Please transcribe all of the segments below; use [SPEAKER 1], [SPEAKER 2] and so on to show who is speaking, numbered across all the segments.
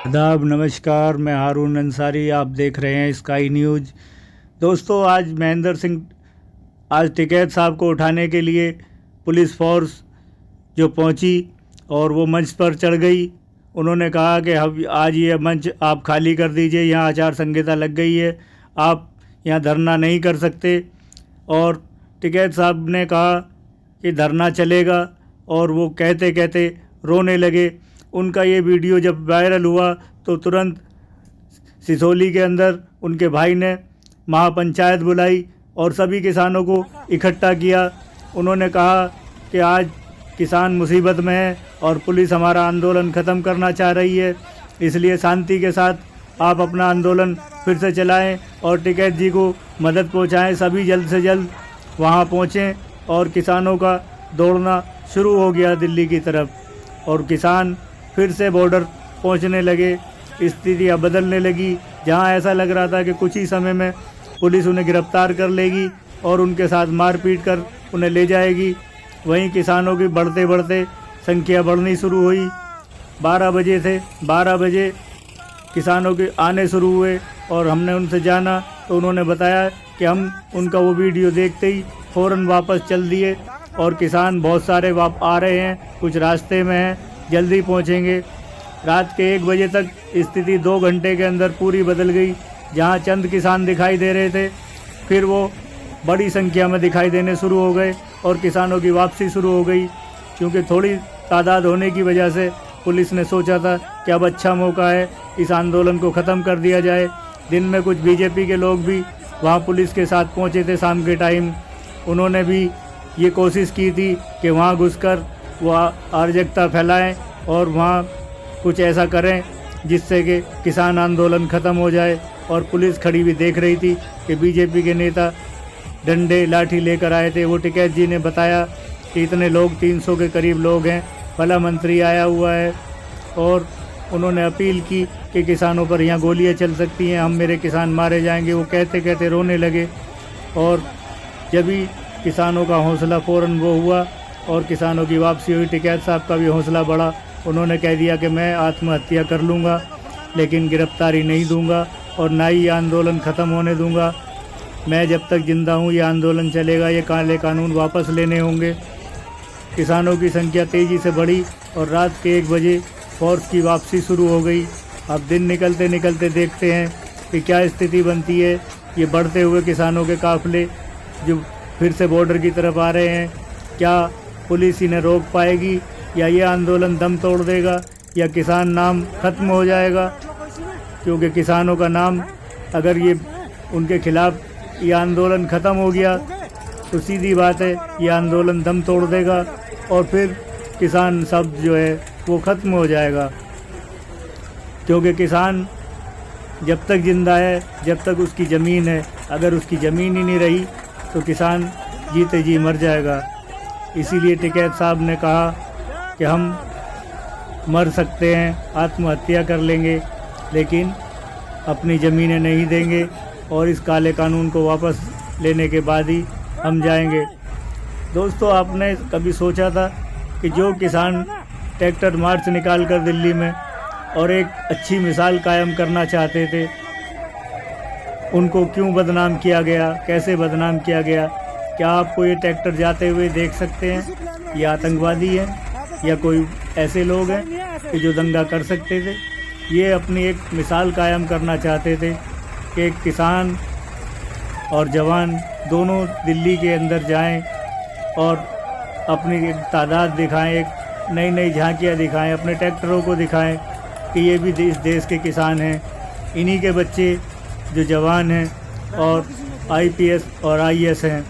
[SPEAKER 1] आदाब, नमस्कार। मैं हारून अंसारी, आप देख रहे हैं स्काई न्यूज़। दोस्तों, आज महेंद्र सिंह आज टिकैत साहब को उठाने के लिए पुलिस फोर्स जो पहुंची और वो मंच पर चढ़ गई। उन्होंने कहा कि हम आज ये मंच आप खाली कर दीजिए, यहाँ आचार संहिता लग गई है, आप यहाँ धरना नहीं कर सकते। और टिकैत साहब ने कहा कि धरना चलेगा, और वो कहते कहते रोने लगे। उनका ये वीडियो जब वायरल हुआ तो तुरंत सिसोली के अंदर उनके भाई ने महापंचायत बुलाई और सभी किसानों को इकट्ठा किया। उन्होंने कहा कि आज किसान मुसीबत में है और पुलिस हमारा आंदोलन ख़त्म करना चाह रही है, इसलिए शांति के साथ आप अपना आंदोलन फिर से चलाएं और टिकैत जी को मदद पहुंचाएं। सभी जल्द से जल्द वहां पहुंचें और किसानों का दौड़ना शुरू हो गया दिल्ली की तरफ, और किसान फिर से बॉर्डर पहुंचने लगे। स्थितियाँ बदलने लगी। जहां ऐसा लग रहा था कि कुछ ही समय में पुलिस उन्हें गिरफ्तार कर लेगी और उनके साथ मारपीट कर उन्हें ले जाएगी, वहीं किसानों की बढ़ते बढ़ते संख्या बढ़नी शुरू हुई। 12 बजे थे, 12 बजे किसानों के आने शुरू हुए और हमने उनसे जाना तो उन्होंने बताया कि हम उनका वो वीडियो देखते ही फ़ौरन वापस चल दिए और किसान बहुत सारे आ रहे हैं, कुछ रास्ते में हैं, जल्दी पहुंचेंगे। रात के 1 बजे तक स्थिति 2 घंटे के अंदर पूरी बदल गई। जहां चंद किसान दिखाई दे रहे थे, फिर वो बड़ी संख्या में दिखाई देने शुरू हो गए और किसानों की वापसी शुरू हो गई। क्योंकि थोड़ी तादाद होने की वजह से पुलिस ने सोचा था कि अब अच्छा मौका है, इस आंदोलन को ख़त्म कर दिया जाए। दिन में कुछ बीजेपी के लोग भी वहाँ पुलिस के साथ पहुँचे थे शाम के टाइम। उन्होंने भी ये कोशिश की थी कि वहाँ घुसकर वह अराजकता फैलाएं और वहाँ कुछ ऐसा करें जिससे कि किसान आंदोलन ख़त्म हो जाए। और पुलिस खड़ी भी देख रही थी कि बीजेपी के नेता डंडे लाठी लेकर आए थे। वो टिकैत जी ने बताया कि इतने लोग, 300 के करीब लोग हैं, भला मंत्री आया हुआ है, और उन्होंने अपील की कि किसानों पर यहाँ गोलियाँ चल सकती हैं, हम मेरे किसान मारे जाएंगे। वो कहते कहते रोने लगे और जब भी किसानों का हौसला फ़ौरन वो हुआ और किसानों की वापसी हुई। टिकैत साहब का भी हौसला बढ़ा। उन्होंने कह दिया कि मैं आत्महत्या कर लूँगा, लेकिन गिरफ्तारी नहीं दूंगा और ना ही ये आंदोलन ख़त्म होने दूंगा। मैं जब तक ज़िंदा हूँ ये आंदोलन चलेगा, ये काले कानून वापस लेने होंगे। किसानों की संख्या तेज़ी से बढ़ी और रात के 1 बजे फोर्स की वापसी शुरू हो गई। अब दिन निकलते निकलते देखते हैं कि क्या स्थिति बनती है। ये बढ़ते हुए किसानों के काफ़िले जो फिर से बॉर्डर की तरफ आ रहे हैं, क्या पुलिस इन्हें रोक पाएगी या ये आंदोलन दम तोड़ देगा या किसान नाम ख़त्म हो जाएगा। क्योंकि किसानों का नाम, अगर ये उनके खिलाफ़ ये आंदोलन ख़त्म हो गया तो सीधी बात है ये आंदोलन दम तोड़ देगा और फिर किसान शब्द जो है वो ख़त्म हो जाएगा। क्योंकि किसान जब तक ज़िंदा है, जब तक उसकी ज़मीन है, अगर उसकी ज़मीन ही नहीं रही तो किसान जीते जी मर जाएगा। इसीलिए टिकैत साहब ने कहा कि हम मर सकते हैं, आत्महत्या कर लेंगे, लेकिन अपनी ज़मीनें नहीं देंगे और इस काले कानून को वापस लेने के बाद ही हम जाएंगे। दोस्तों, आपने कभी सोचा था कि जो किसान ट्रैक्टर मार्च निकाल कर दिल्ली में और एक अच्छी मिसाल कायम करना चाहते थे, उनको क्यों बदनाम किया गया, कैसे बदनाम किया गया? क्या आपको ये ट्रैक्टर जाते हुए देख सकते हैं? ये आतंकवादी है या कोई ऐसे लोग हैं कि जो दंगा कर सकते थे? ये अपनी एक मिसाल कायम करना चाहते थे कि एक किसान और जवान दोनों दिल्ली के अंदर जाएं और अपनी एक तादाद दिखाएं, एक नई नई झांकियाँ दिखाएं, अपने ट्रैक्टरों को दिखाएं कि ये भी देश के किसान हैं। इन्हीं के बच्चे जो जवान हैं और आईपीएस और आईएएस हैं,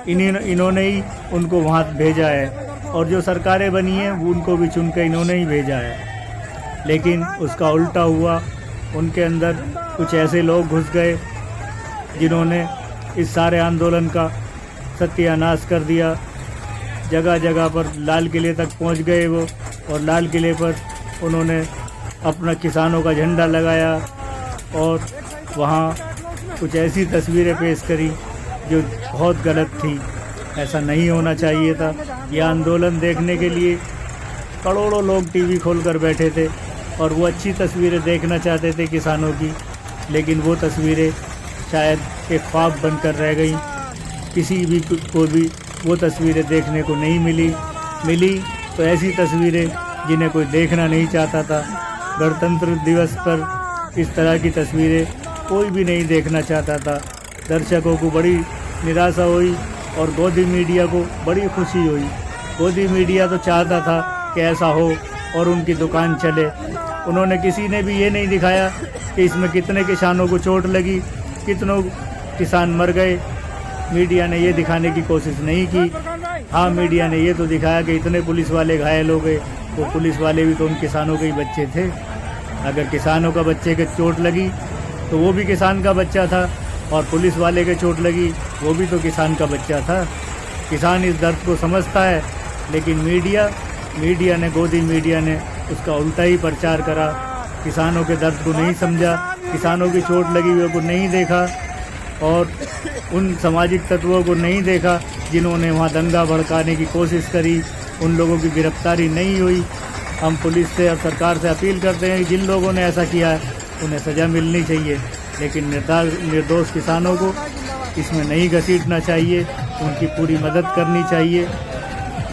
[SPEAKER 1] इन्होंने ही उनको वहाँ भेजा है, और जो सरकारें बनी हैं वो उनको भी चुन कर इन्होंने ही भेजा है। लेकिन उसका उल्टा हुआ। उनके अंदर कुछ ऐसे लोग घुस गए जिन्होंने इस सारे आंदोलन का सत्यानाश कर दिया। जगह जगह पर लाल किले तक पहुंच गए वो, और लाल किले पर उन्होंने अपना किसानों का झंडा लगाया और वहाँ कुछ ऐसी तस्वीरें पेश करी जो बहुत गलत थी। ऐसा नहीं होना चाहिए था। यह आंदोलन देखने के लिए करोड़ों लोग टीवी खोलकर बैठे थे, और वो अच्छी तस्वीरें देखना चाहते थे किसानों की, लेकिन वो तस्वीरें शायद एक ख्वाब बनकर रह गई। किसी भी को भी वो तस्वीरें देखने को नहीं मिली तो ऐसी तस्वीरें जिन्हें कोई देखना नहीं चाहता था। गणतंत्र दिवस पर इस तरह की तस्वीरें कोई भी नहीं देखना चाहता था। दर्शकों को बड़ी निराशा हुई और गोदी मीडिया को बड़ी खुशी हुई। गोदी मीडिया तो चाहता था कि ऐसा हो और उनकी दुकान चले। उन्होंने किसी ने भी ये नहीं दिखाया कि इसमें कितने किसानों को चोट लगी, कितनों किसान मर गए। मीडिया ने ये दिखाने की कोशिश नहीं की। हाँ, मीडिया ने ये तो दिखाया कि इतने पुलिस वाले घायल हो गए। वो पुलिस वाले भी तो उन किसानों के ही बच्चे थे। अगर किसानों का बच्चे के चोट लगी तो वो भी किसान का बच्चा था, और पुलिस वाले के चोट लगी वो भी तो किसान का बच्चा था। किसान इस दर्द को समझता है, लेकिन मीडिया ने गोदी मीडिया ने उसका उल्टा ही प्रचार करा। किसानों के दर्द को नहीं समझा, किसानों की चोट लगी हुई को नहीं देखा, और उन सामाजिक तत्वों को नहीं देखा जिन्होंने वहाँ दंगा भड़काने की कोशिश करी। उन लोगों की गिरफ्तारी नहीं हुई। हम पुलिस से और सरकार से अपील करते हैं कि जिन लोगों ने ऐसा किया है उन्हें सज़ा मिलनी चाहिए, लेकिन निर्दोष किसानों को इसमें नहीं घसीटना चाहिए। उनकी पूरी मदद करनी चाहिए,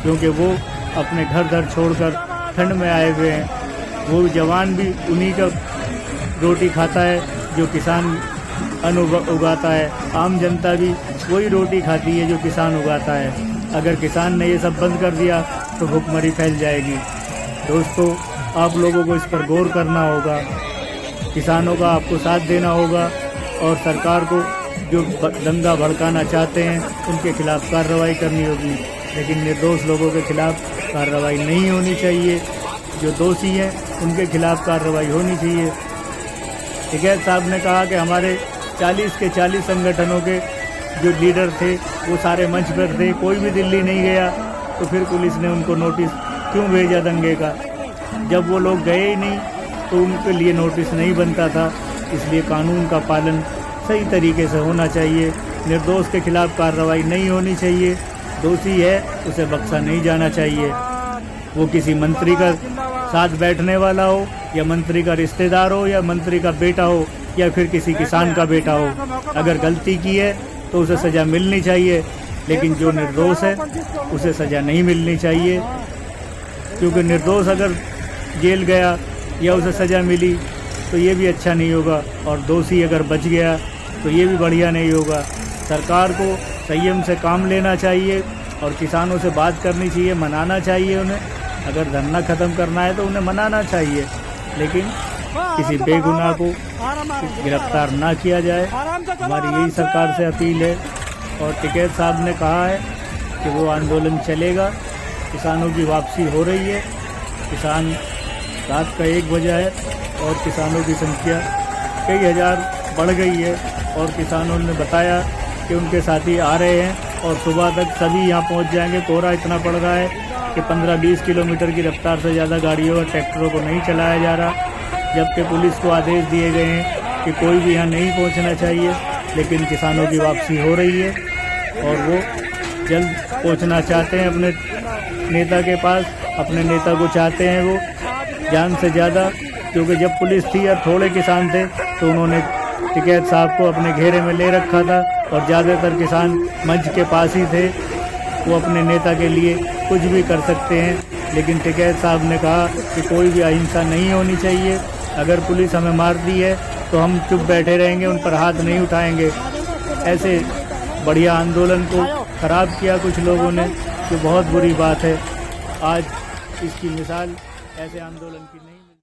[SPEAKER 1] क्योंकि वो अपने घर दर छोड़कर ठंड में आए हुए हैं। वो जवान भी उन्हीं का रोटी खाता है जो किसान अन्न उगाता है। आम जनता भी वही रोटी खाती है जो किसान उगाता है। अगर किसान ने ये सब बंद कर दिया तो भुखमरी फैल जाएगी। दोस्तों, आप लोगों को इस पर गौर करना होगा। किसानों का आपको साथ देना होगा, और सरकार को जो दंगा भड़काना चाहते हैं उनके खिलाफ कार्रवाई करनी होगी, लेकिन निर्दोष लोगों के खिलाफ कार्रवाई नहीं होनी चाहिए। जो दोषी हैं उनके खिलाफ कार्रवाई होनी चाहिए। टिकैत साहब ने कहा कि हमारे 40 के 40 संगठनों के जो लीडर थे वो सारे मंच पर थे, कोई भी दिल्ली नहीं गया, तो फिर पुलिस ने उनको नोटिस क्यों भेजा दंगे का? जब वो लोग गए ही नहीं तो उनके लिए नोटिस नहीं बनता था। इसलिए कानून का पालन सही तरीके से होना चाहिए। निर्दोष के खिलाफ कार्रवाई नहीं होनी चाहिए। दोषी है उसे बख्शा नहीं जाना चाहिए। वो किसी मंत्री का साथ बैठने वाला हो, या मंत्री का रिश्तेदार हो, या मंत्री का बेटा हो, या फिर किसी किसान का बेटा हो। अगर गलती की है तो उसे सज़ा मिलनी चाहिए, लेकिन जो निर्दोष है उसे सज़ा नहीं मिलनी चाहिए, क्योंकि निर्दोष अगर जेल गया या उसे सज़ा मिली तो ये भी अच्छा नहीं होगा, और दोषी अगर बच गया तो ये भी बढ़िया नहीं होगा। सरकार को संयम से काम लेना चाहिए और किसानों से बात करनी चाहिए, मनाना चाहिए उन्हें। अगर धरना ख़त्म करना है तो उन्हें मनाना चाहिए, लेकिन किसी बेगुनाह को गिरफ्तार ना किया जाए। हमारी यही सरकार से अपील है। और टिकैत साहब ने कहा है कि वो आंदोलन चलेगा। किसानों की वापसी हो रही है। किसान रात का 1 बजा है और किसानों की संख्या कई हज़ार बढ़ गई है, और किसानों ने बताया कि उनके साथी आ रहे हैं और सुबह तक सभी यहाँ पहुँच जाएंगे। कोहरा इतना पड़ रहा है कि 15-20 किलोमीटर की रफ्तार से ज़्यादा गाड़ियों और ट्रैक्टरों को नहीं चलाया जा रहा, जबकि पुलिस को आदेश दिए गए हैं कि कोई भी यहाँ नहीं पहुँचना चाहिए। लेकिन किसानों की वापसी हो रही है और वो जल्द पहुँचना चाहते हैं अपने नेता के पास। अपने नेता को चाहते हैं वो जान से ज़्यादा, क्योंकि जब पुलिस थी और थोड़े किसान थे तो उन्होंने टिकैत साहब को अपने घेरे में ले रखा था, और ज़्यादातर किसान मंच के पास ही थे। वो अपने नेता के लिए कुछ भी कर सकते हैं, लेकिन टिकैत साहब ने कहा कि कोई भी अहिंसा नहीं होनी चाहिए। अगर पुलिस हमें मारती है तो हम चुप बैठे रहेंगे, उन पर हाथ नहीं उठाएंगे। ऐसे बढ़िया आंदोलन को ख़राब किया कुछ लोगों ने, जो बहुत बुरी बात है। आज इसकी मिसाल ऐसे आंदोलन की नहीं।